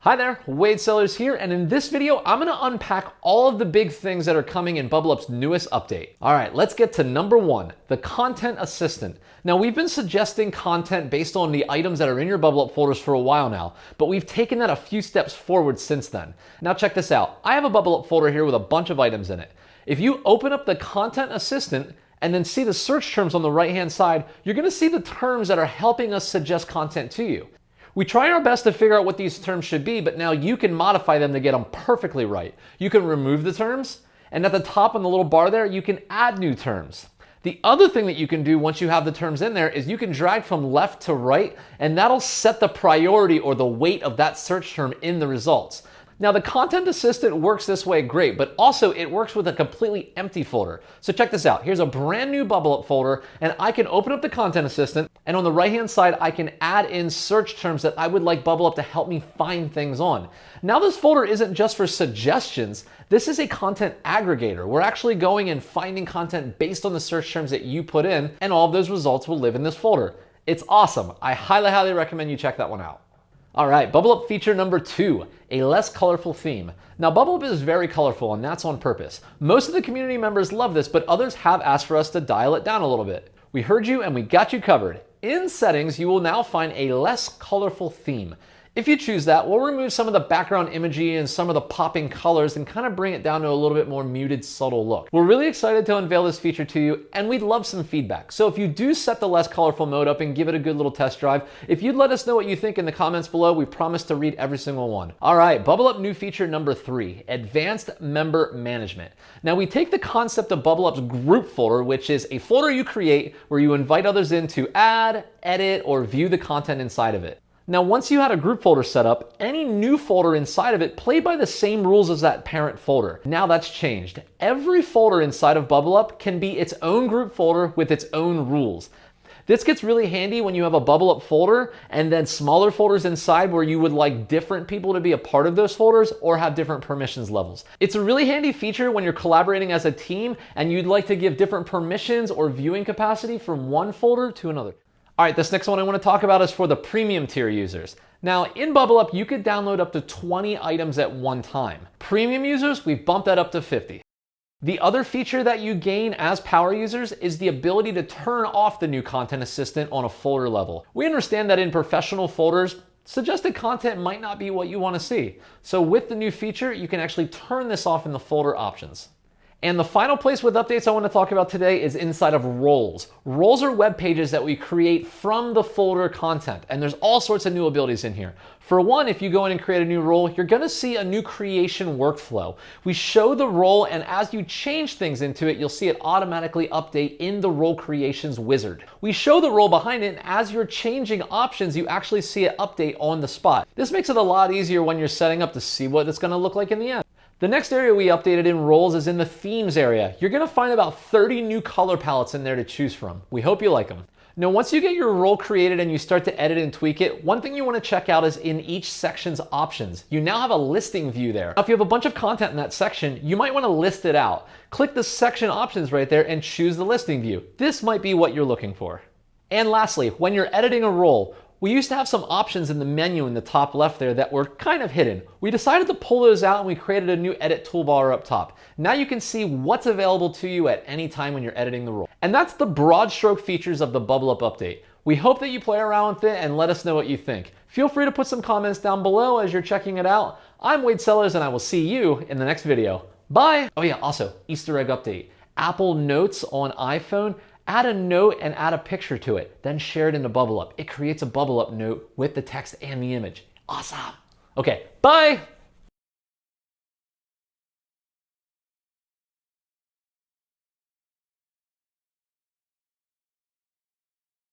Hi there, Wade Sellers here, and in this video, I'm gonna unpack all of the big things that are coming in Bublup's newest update. All right, let's get to number one, the Content Assistant. Now, we've been suggesting content based on the items that are in your Bublup folders for a while now, but we've taken that a few steps forward since then. Now check this out. I have a Bublup folder here with a bunch of items in it. If you open up the Content Assistant and then see the search terms on the right-hand side, you're gonna see the terms that are helping us suggest content to you. We try our best to figure out what these terms should be, but now you can modify them to get them perfectly right. You can remove the terms, and at the top on the little bar there, you can add new terms. The other thing that you can do once you have the terms in there is you can drag from left to right, and that'll set the priority or the weight of that search term in the results. Now, the Content Assistant works this way great, but also it works with a completely empty folder. So check this out. Here's a brand new Bublup folder, and I can open up the Content Assistant, and on the right-hand side, I can add in search terms that I would like Bublup to help me find things on. Now, this folder isn't just for suggestions. This is a content aggregator. We're actually going and finding content based on the search terms that you put in, and all of those results will live in this folder. It's awesome. I highly, highly recommend you check that one out. All right, Bublup feature number 2, a less colorful theme. Now, Bublup is very colorful, and that's on purpose. Most of the community members love this, but others have asked for us to dial it down a little bit. We heard you, and we got you covered. In settings, you will now find a less colorful theme. If you choose that, we'll remove some of the background imagery and some of the popping colors and kind of bring it down to a little bit more muted, subtle look. We're really excited to unveil this feature to you, and we'd love some feedback. So if you do set the less colorful mode up and give it a good little test drive, if you'd let us know what you think in the comments below, we promise to read every single one. All right, Bublup new feature number 3, advanced member management. Now, we take the concept of Bublup's group folder, which is a folder you create where you invite others in to add, edit, or view the content inside of it. Now, once you had a group folder set up, any new folder inside of it played by the same rules as that parent folder. Now that's changed. Every folder inside of Bublup can be its own group folder with its own rules. This gets really handy when you have a Bublup folder and then smaller folders inside where you would like different people to be a part of those folders or have different permissions levels. It's a really handy feature when you're collaborating as a team and you'd like to give different permissions or viewing capacity from one folder to another. All right, this next one I want to talk about is for the premium tier users. Now, in Bublup, you could download up to 20 items at one time. Premium users, we've bumped that up to 50. The other feature that you gain as power users is the ability to turn off the new Content Assistant on a folder level. We understand that in professional folders, suggested content might not be what you want to see. So with the new feature, you can actually turn this off in the folder options. And the final place with updates I want to talk about today is inside of roles. Roles are web pages that we create from the folder content, and there's all sorts of new abilities in here. For one, if you go in and create a new role, you're going to see a new creation workflow. We show the role, and as you change things into it, you'll see it automatically update in the role creations wizard. We show the role behind it, and as you're changing options, you actually see it update on the spot. This makes it a lot easier when you're setting up to see what it's going to look like in the end. The next area we updated in roles is in the themes area. You're gonna find about 30 new color palettes in there to choose from. We hope you like them. Now, once you get your role created and you start to edit and tweak it, one thing you wanna check out is in each section's options. You now have a listing view there. Now, if you have a bunch of content in that section, you might wanna list it out. Click the section options right there and choose the listing view. This might be what you're looking for. And lastly, when you're editing a role, we used to have some options in the menu in the top left there that were kind of hidden. We decided to pull those out and we created a new edit toolbar up top. Now you can see what's available to you at any time when you're editing the role. And that's the broad stroke features of the Bublup update. We hope that you play around with it and let us know what you think. Feel free to put some comments down below as you're checking it out. I'm Wade Sellers and I will see you in the next video. Bye! Oh yeah, also, Easter egg update. Apple Notes on iPhone, add a note and add a picture to it, then share it into Bublup. It creates a Bublup note with the text and the image. Awesome. Okay, bye.